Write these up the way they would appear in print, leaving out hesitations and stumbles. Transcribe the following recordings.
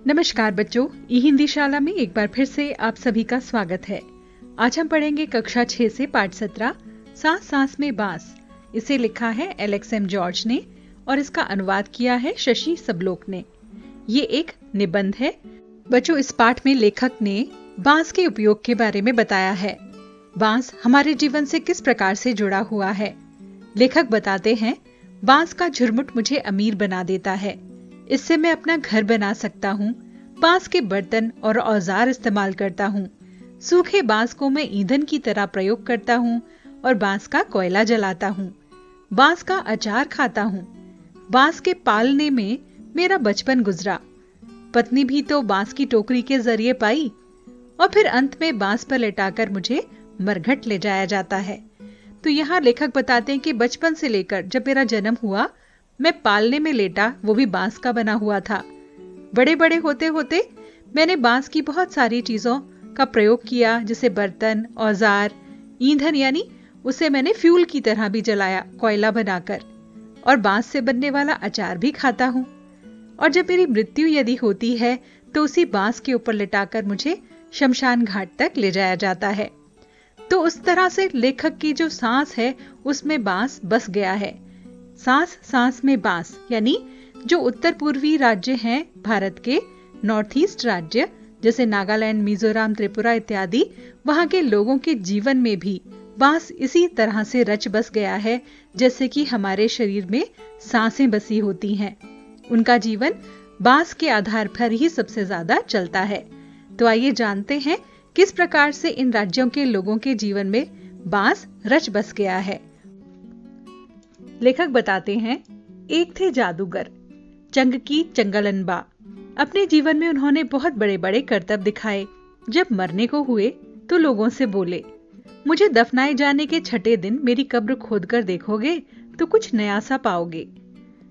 नमस्कार बच्चों, ई हिंदी शाला में एक बार फिर से आप सभी का स्वागत है। आज हम पढ़ेंगे कक्षा 6 से पाठ 17 सांस सांस में बांस। इसे लिखा है एलेक्स एम जॉर्ज ने और इसका अनुवाद किया है शशि सबलोक ने। ये एक निबंध है। बच्चों, इस पाठ में लेखक ने बांस के उपयोग के बारे में बताया है। बांस हमारे जीवन से किस प्रकार से जुड़ा हुआ है। लेखक बताते हैं, बांस का झुरमुट मुझे अमीर बना देता है। इससे मैं अपना घर बना सकता हूँ। बांस के बर्तन और औजार इस्तेमाल करता हूँ। सूखे बांस को मैं ईंधन की तरह प्रयोग करता हूँ और बांस का कोयला जलाता हूँ। बांस का अचार खाता हूँ। बांस के पालने में मेरा बचपन गुजरा। पत्नी भी तो बांस की टोकरी के जरिए पाई और फिर अंत में बांस पर लेटाकर मुझे मरघट ले जाया जाता है। तो यहाँ लेखक बताते हैं कि बचपन से लेकर जब मेरा जन्म हुआ, मैं पालने में लेटा, वो भी बांस का बना हुआ था। बड़े बड़े होते होते मैंने बांस की बहुत सारी चीजों का प्रयोग किया, जैसे बर्तन, औजार, ईंधन, यानी उसे मैंने फ्यूल की तरह भी जलाया, कोयला बनाकर, और बांस से बनने वाला अचार भी खाता हूँ। और जब मेरी मृत्यु यदि होती है तो उसी बांस के ऊपर लिटाकर मुझे शमशान घाट तक ले जाया जाता है। तो उस तरह से लेखक की जो सांस है उसमें बांस बस गया है। सांस सांस में बांस, यानी जो उत्तर पूर्वी राज्य हैं भारत के, नॉर्थ ईस्ट राज्य जैसे नागालैंड, मिजोरम, त्रिपुरा इत्यादि, वहां के लोगों के जीवन में भी बांस इसी तरह से रच बस गया है जैसे कि हमारे शरीर में सांसें बसी होती हैं। उनका जीवन बांस के आधार पर ही सबसे ज्यादा चलता है। तो आइए जानते हैं किस प्रकार से इन राज्यों के लोगों के जीवन में बांस रच बस गया है। लेखक बताते हैं, एक थे जादूगर, चंगकी चंगलनबा। अपने जीवन में उन्होंने बहुत बड़े बड़े करतब दिखाए। जब मरने को हुए तो लोगों से बोले, मुझे दफनाए जाने के छठे दिन मेरी कब्र खोदकर देखोगे तो कुछ नया सा पाओगे।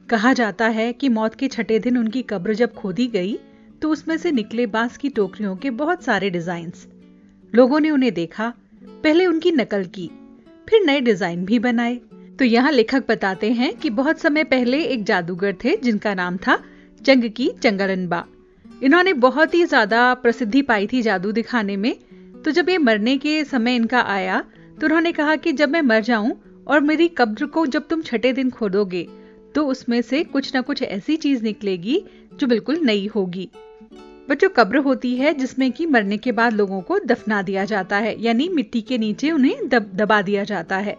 कहा जाता है कि मौत के छठे दिन उनकी कब्र जब खोदी गई तो उसमें से निकले बांस की टोकरियों के बहुत सारे डिजाइन्स। लोगों ने उन्हें देखा, पहले उनकी नकल की, फिर नए डिजाइन भी बनाए। तो यहाँ लेखक बताते हैं कि बहुत समय पहले एक जादूगर थे जिनका नाम था चंगकी चंगलनबा। इन्होंने बहुत ही ज्यादा प्रसिद्धि पाई थी जादू दिखाने में। तो जब ये मरने के समय इनका आया तो उन्होंने कहा कि जब मैं मर जाऊं और मेरी कब्र को जब तुम छठे दिन खोदोगे तो उसमें से कुछ ना कुछ ऐसी चीज निकलेगी जो बिल्कुल नई होगी। बच्चों, कब्र होती है जिसमें कि मरने के बाद लोगों को दफना दिया जाता है, यानी मिट्टी के नीचे उन्हें दबा दिया जाता है।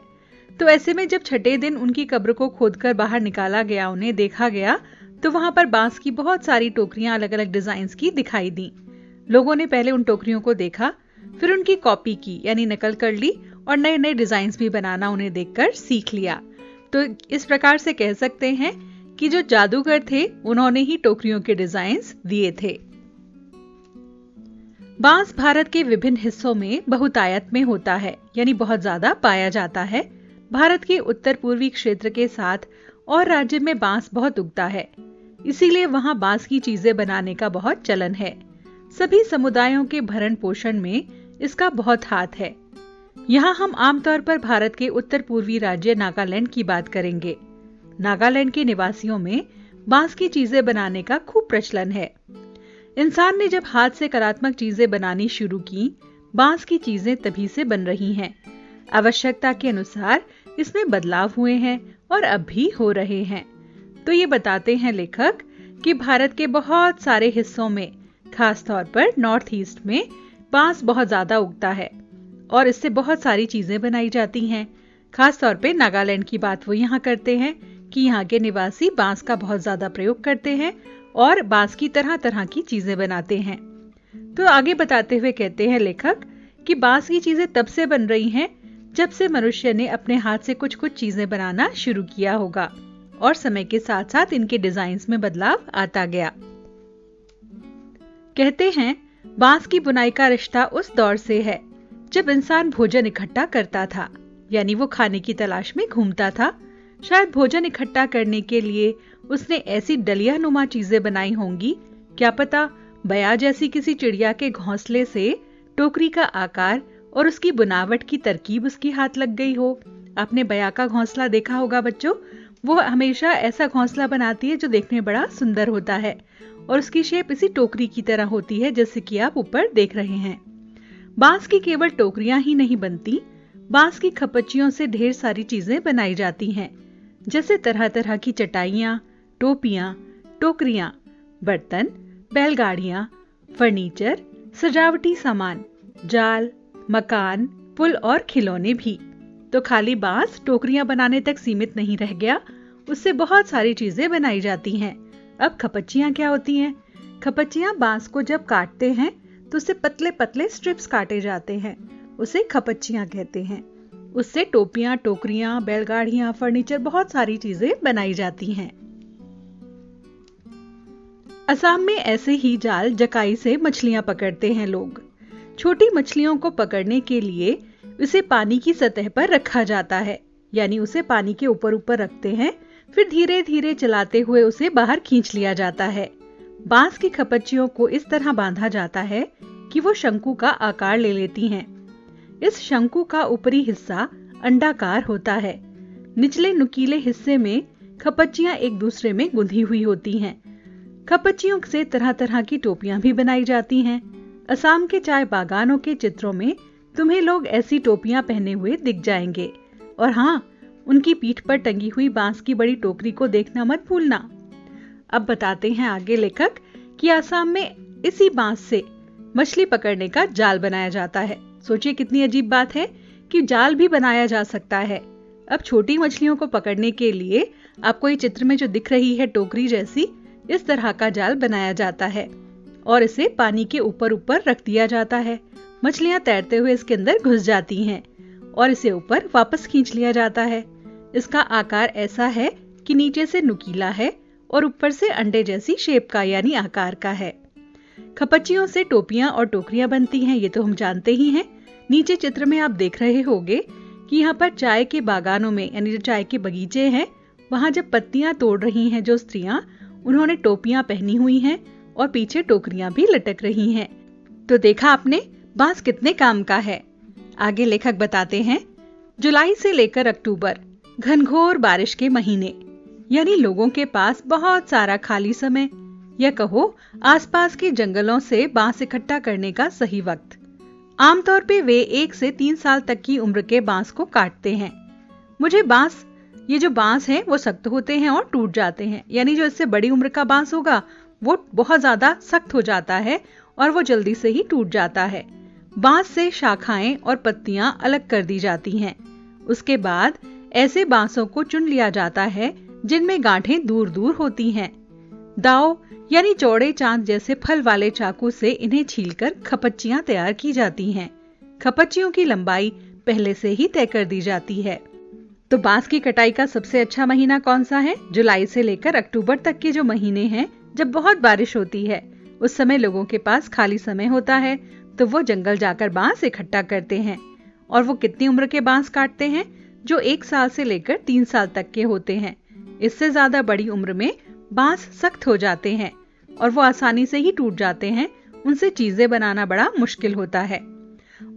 तो ऐसे में जब छठे दिन उनकी कब्र को खोदकर बाहर निकाला गया, उन्हें देखा गया, तो वहां पर बांस की बहुत सारी टोकरियां अलग अलग डिजाइन की दिखाई दी। लोगों ने पहले उन टोकरियों को देखा, फिर उनकी कॉपी की, यानी नकल कर ली, और नए नए डिजाइन भी बनाना उन्हें देखकर सीख लिया। तो इस प्रकार से कह सकते हैं कि जो जादूगर थे उन्होंने ही टोकरियों के डिजाइन दिए थे। बांस भारत के विभिन्न हिस्सों में बहुतायत में होता है, यानी बहुत ज्यादा पाया जाता है। भारत के उत्तर पूर्वी क्षेत्र के साथ और राज्य में बांस बहुत उगता है, इसीलिए वहां बांस की चीजें बनाने का बहुत चलन है। सभी समुदायों के भरण पोषण में इसका बहुत हाथ है। यहाँ हम आमतौर पर भारत के उत्तर पूर्वी राज्य नागालैंड की बात करेंगे। नागालैंड के निवासियों में बांस की चीजें बनाने का खूब प्रचलन है। इंसान ने जब हाथ से कलात्मक चीजें बनानी शुरू की, बांस की चीजें तभी से बन रही हैं। आवश्यकता के अनुसार इसमें बदलाव हुए हैं और अब भी हो रहे हैं। तो ये बताते हैं लेखक कि भारत के बहुत सारे हिस्सों में, खास तौर पर नॉर्थ ईस्ट में, बांस बहुत ज्यादा उगता है और इससे बहुत सारी चीजें बनाई जाती हैं। खास तौर पे नागालैंड की बात वो यहाँ करते हैं कि यहाँ के निवासी बांस का बहुत ज्यादा प्रयोग करते हैं और बांस की तरह तरह की चीजें बनाते हैं। तो आगे बताते हुए कहते हैं लेखक कि बांस की चीजें तब से बन रही हैं जब से मनुष्य ने अपने हाथ से कुछ कुछ चीजें बनाना शुरू किया होगा और समय के साथ साथ इनके डिजाइन्स में बदलाव आता गया। कहते हैं, बांस की बुनाई का रिश्ता उस दौर से है जब इंसान भोजन इकट्ठा करता था, यानी वो खाने की तलाश में घूमता था। शायद भोजन इकट्ठा करने के लिए उसने ऐसी डलिया नुमा चीजें बनाई होंगी, क्या पता बया जैसी किसी चिड़िया के घोंसले से टोकरी का आकार और उसकी बुनावट की तरकीब उसकी हाथ लग गई हो। आपने बया का घोंसला देखा होगा बच्चों, वो हमेशा ऐसा घोंसला बनाती है जो देखने में बड़ा सुंदर होता है और उसकी शेप इसी टोकरी की तरह होती है जैसे कि आप ऊपर देख रहे हैं। बांस की केवल टोकरियां ही नहीं बनती, बांस की खपच्चियों से ढेर सारी चीजें बनाई जाती हैं, जैसे तरह तरह की चटाइयां, टोपियां, टोकरियां, बर्तन, बैलगाड़ियां, फर्नीचर, सजावटी सामान, जाल, मकान, पुल और खिलौने भी। तो खाली बांस टोकरियां बनाने तक सीमित नहीं रह गया, उससे बहुत सारी चीजें बनाई जाती हैं। अब खपच्चियां क्या होती हैं? खपच्चियां बांस को जब काटते हैं तो उससे पतले पतले स्ट्रिप्स काटे जाते हैं, उसे खपच्चियां कहते हैं। उससे टोपियां, टोकरियां, बैलगाड़ियां, फर्नीचर, बहुत सारी चीजें बनाई जाती हैं। असम में ऐसे ही जाल जकाई से मछलियां पकड़ते हैं लोग। छोटी मछलियों को पकड़ने के लिए उसे पानी की सतह पर रखा जाता है, यानी उसे पानी के ऊपर ऊपर रखते हैं, फिर धीरे धीरे चलाते हुए उसे बाहर खींच लिया जाता है। बांस की खपच्चियों को इस तरह बांधा जाता है कि वो शंकु का आकार ले लेती हैं। इस शंकु का ऊपरी हिस्सा अंडाकार होता है। निचले नुकीले हिस्से में खपच्चियां एक दूसरे में गुंधी हुई होती हैं। खपच्चियों से तरह तरह की टोपियां भी बनाई जाती हैं। असम के चाय बागानों के चित्रों में तुम्हें लोग ऐसी टोपियां पहने हुए दिख जाएंगे। और हाँ, उनकी पीठ पर टंगी हुई बांस की बड़ी टोकरी को देखना मत भूलना। अब बताते हैं आगे लेखक कि असम में इसी बांस से मछली पकड़ने का जाल बनाया जाता है। सोचिए कितनी अजीब बात है कि जाल भी बनाया जा सकता है। अब छोटी मछलियों को पकड़ने के लिए आपको ये चित्र में जो दिख रही है टोकरी जैसी, इस तरह का जाल बनाया जाता है और इसे पानी के ऊपर ऊपर रख दिया जाता है। मछलियां तैरते हुए इसके अंदर घुस जाती हैं और इसे ऊपर वापस खींच लिया जाता है। इसका आकार ऐसा है कि नीचे से नुकीला है और ऊपर से अंडे जैसी शेप का यानी आकार का है। खपच्चियों से टोपियां और टोकरियां बनती हैं, ये तो हम जानते ही हैं। नीचे चित्र में आप देख रहे होंगे कि यहाँ पर चाय के बागानों में, यानी जो चाय के बगीचे हैं, वहां जब पत्तियां तोड़ रही हैं जो स्त्रियां, उन्होंने टोपियां पहनी हुई हैं और पीछे टोकरियां भी लटक रही हैं। तो देखा आपने, बांस कितने काम का है। आगे लेखक बताते हैं, जुलाई से लेकर अक्टूबर घनघोर बारिश के महीने, यानी लोगों के पास बहुत सारा खाली समय, या कहो आसपास के जंगलों से बांस इकट्ठा करने का सही वक्त। आमतौर पे वे 1 से 3 साल तक की उम्र के बांस को काटते हैं। ये जो बांस है वो सख्त होते हैं और टूट जाते हैं, यानी जो इससे बड़ी उम्र का बांस होगा वो बहुत ज्यादा सख्त हो जाता है और वो जल्दी से ही टूट जाता है। बांस से शाखाएं और पत्तियां अलग कर दी जाती हैं। उसके बाद ऐसे बांसों को चुन लिया जाता है जिनमें गांठें दूर दूर होती हैं। दाव यानी चौड़े चांद जैसे फल वाले चाकू से इन्हें छीलकर खपच्चियां तैयार की जाती हैं। खपच्चियों की लंबाई पहले से ही तय कर दी जाती है। तो बांस की कटाई का सबसे अच्छा महीना कौन सा है? जुलाई से लेकर अक्टूबर तक के जो महीने हैं, जब बहुत बारिश होती है, उस समय लोगों के पास खाली समय होता है, तो वो जंगल जाकर बांस इकट्ठा करते हैं। और वो कितनी उम्र के बांस काटते हैं? जो 1 साल से लेकर 3 साल तक के होते हैं। इससे ज्यादा बड़ी उम्र में बांस सख्त हो जाते हैं और वो आसानी से ही टूट जाते हैं। उनसे चीजें बनाना बड़ा मुश्किल होता है।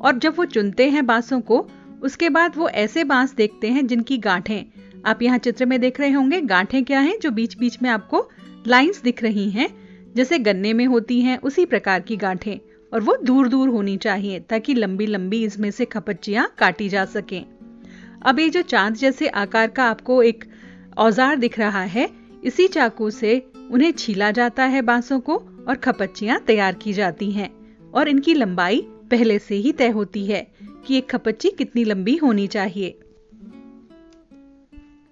और जब वो चुनते हैं बांसों को, उसके बाद वो ऐसे बांस देखते हैं जिनकी गांठें, आप यहाँ चित्र में देख रहे होंगे, गांठें क्या हैं? जो बीच बीच में आपको लाइंस दिख रही हैं, जैसे गन्ने में होती हैं, उसी प्रकार की गांठें, और वो दूर दूर होनी चाहिए ताकि लंबी लंबी इसमें से खपच्चियां काटी जा सकें। अब ये जो चांद जैसे आकार का आपको एक औजार दिख रहा है, इसी चाकू से उन्हें छीला जाता है बांसों को और खपच्चियां तैयार की जाती हैं। और इनकी लंबाई पहले से ही तय होती है कि एक खपच्ची कितनी लंबी होनी चाहिए।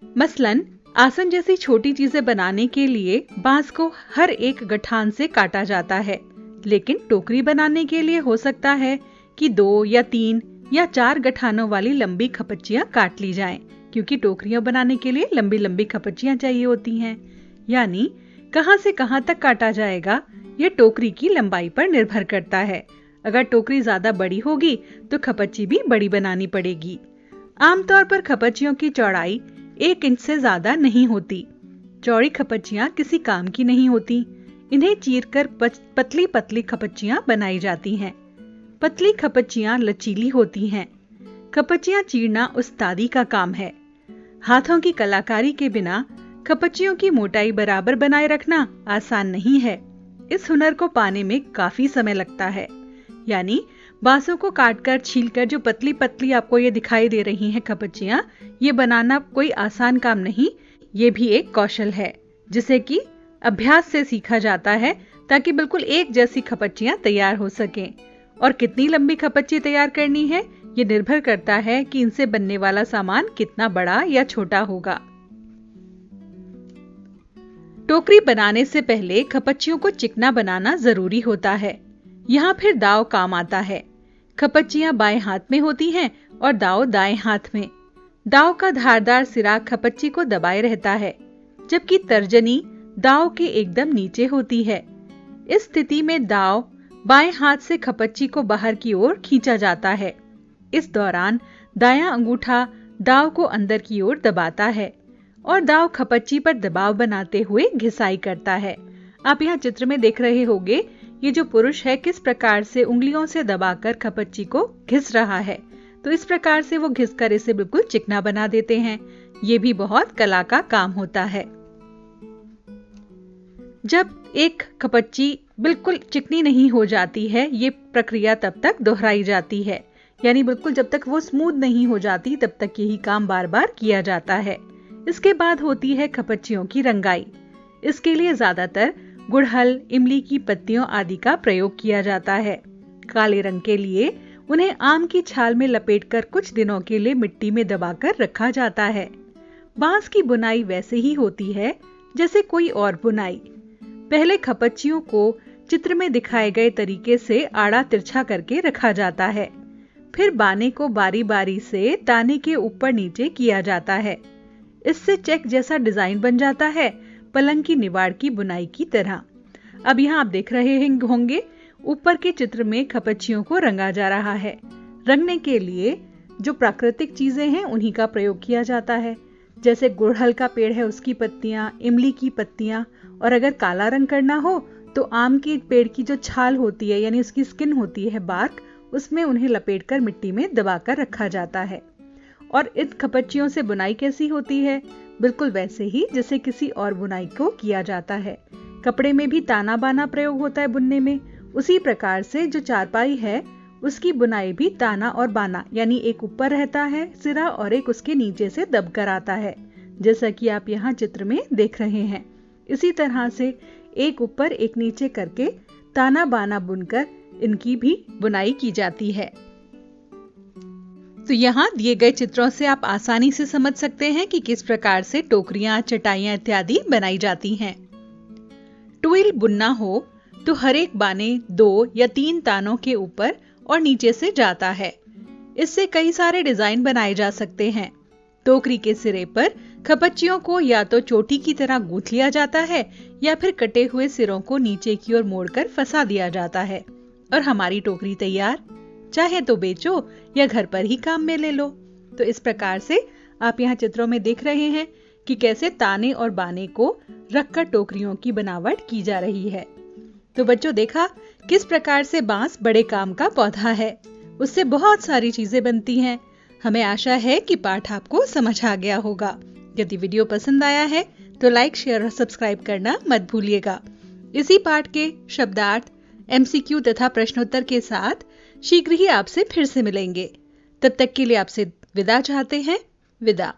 मसलन आसन जैसी छोटी चीजें बनाने के लिए बांस को हर एक गठान से काटा जाता है, लेकिन टोकरी बनाने के लिए हो सकता है कि 2 या 3 या 4 गठानों वाली लंबी खपच्चियां काट ली जाएं, क्योंकि टोकरियां बनाने के लिए लंबी लंबी खपच्चियां चाहिए होती हैं। यानी कहां से कहां तक काटा जाएगा, यह टोकरी की लंबाई पर निर्भर करता है। अगर टोकरी ज्यादा बड़ी होगी तो खपच्ची भी बड़ी बनानी पड़ेगी। आमतौर पर खपच्चियों की चौड़ाई 1 इंच से ज्यादा नहीं होती। चौड़ी खपच्चियां किसी काम की नहीं होती। इन्हें चीरकर पतली पतली खपच्चियां बनाई जाती हैं। पतली खपच्चियां लचीली होती हैं। खपच्चियां चीरना उस्तादी का काम है। हाथों की कलाकारी के बिना खपच्चियों की मोटाई बराबर बनाए रखना आसान नहीं है। इस हुनर को पाने में काफी समय लगता है। यानी बांसों को काटकर छीलकर जो पतली पतली आपको ये दिखाई दे रही हैं खपच्चियां, ये बनाना कोई आसान काम नहीं, ये भी एक कौशल है जिसे कि अभ्यास से सीखा जाता है ताकि बिल्कुल एक जैसी खपच्चियां तैयार हो सकें। और कितनी लंबी खपच्ची तैयार करनी है ये निर्भर करता है कि इनसे बनने वाला सामान कितना बड़ा या छोटा होगा। टोकरी बनाने से पहले खपच्चियों को चिकना बनाना जरूरी होता है। यहाँ फिर दाव काम आता है। खपच्चियां बाएं हाथ में होती हैं और दाव दाएं हाथ में। दाव का धारदार सिरा खपच्ची को दबाए रहता है, जबकि तर्जनी दाव के एकदम नीचे होती है। इस स्थिति में दाव बाएं हाथ से खपच्ची को बाहर की ओर खींचा जाता है। इस दौरान दायां अंगूठा दाव को अंदर की ओर दबाता है और दाव खपच्ची पर दबाव बनाते हुए घिसाई करता है। आप यहाँ चित्र में देख रहे होंगे ये जो पुरुष है किस प्रकार से उंगलियों से दबाकर खपच्ची को घिस रहा है। तो इस प्रकार से वो घिसकर इसे बिल्कुल चिकना बना देते हैं। ये भी बहुत कला का काम होता है। जब एक खपच्ची बिल्कुल चिकनी नहीं हो जाती है, ये प्रक्रिया तब तक दोहराई जाती है। यानी बिल्कुल जब तक वो स्मूथ नहीं हो जाती तब तक यही काम बार बार किया जाता है। इसके बाद होती है खपच्चियों की रंगाई। इसके लिए ज्यादातर गुड़हल, इमली की पत्तियों आदि का प्रयोग किया जाता है। काले रंग के लिए उन्हें आम की छाल में लपेटकर कुछ दिनों के लिए मिट्टी में दबाकर रखा जाता है। बांस की बुनाई वैसे ही होती है जैसे कोई और बुनाई। पहले खपच्चियों को चित्र में दिखाए गए तरीके से आड़ा तिरछा करके रखा जाता है। फिर बाने को बारी बारी से ताने के ऊपर नीचे किया जाता है। इससे चेक जैसा डिजाइन बन जाता है, पलंग की निवाड़ की बुनाई की तरह। अब यहाँ आप देख रहे होंगे ऊपर के चित्र में खपच्चियों को रंगा जा रहा है। रंगने के लिए जो प्राकृतिक चीजें हैं उन्हीं का प्रयोग किया जाता है, जैसे गुड़हल का पेड़ है उसकी पत्तियां, इमली की पत्तियां, और अगर काला रंग करना हो तो आम के पेड़ की जो छाल होती है यानी उसकी स्किन होती है, बार्क, उसमें उन्हें लपेटकर मिट्टी में दबाकर रखा जाता है। और इन खपच्चियों से बुनाई कैसी होती है? बिल्कुल वैसे ही जैसे किसी और बुनाई को किया जाता है। कपड़े में भी ताना बाना प्रयोग होता है बुनने में, उसी प्रकार से जो चारपाई है उसकी बुनाई भी ताना और बाना, यानी एक ऊपर रहता है सिरा और एक उसके नीचे से दबकर आता है, जैसा कि आप यहाँ चित्र में देख रहे हैं। इसी तरह से एक ऊपर एक नीचे करके ताना बाना बुनकर इनकी भी बुनाई की जाती है। तो यहाँ दिए गए चित्रों से आप आसानी से समझ सकते हैं कि किस प्रकार से टोकरियां, चटाइयां इत्यादि बनाई जाती हैं। ट्विल बुनना हो तो हर एक बाने 2 या 3 तानों के ऊपर और नीचे से जाता है। इससे कई सारे डिजाइन बनाए जा सकते हैं। टोकरी के सिरे पर खपच्चियों को या तो चोटी की तरह गूंथ लिया जाता है या फिर कटे हुए सिरों को नीचे की ओर मोड़कर फंसा दिया जाता है और हमारी टोकरी तैयार। चाहे तो बेचो या घर पर ही काम में ले लो। तो इस प्रकार से आप यहाँ चित्रों में देख रहे हैं कि कैसे ताने और बाने को रखकर टोकरियों की बनावट की जा रही है। तो बच्चों, देखा किस प्रकार से बांस बड़े काम का पौधा है। उससे बहुत सारी चीजें बनती हैं। हमें आशा है कि पाठ आपको समझ आ गया होगा। यदि वीडियो पसंद आया है तो लाइक, शेयर और सब्सक्राइब करना मत भूलिएगा। इसी पाठ के शब्दार्थ, MCQ तथा प्रश्नोत्तर के साथ शीघ्र ही आपसे फिर से मिलेंगे। तब तक के लिए आपसे विदा चाहते हैं। विदा।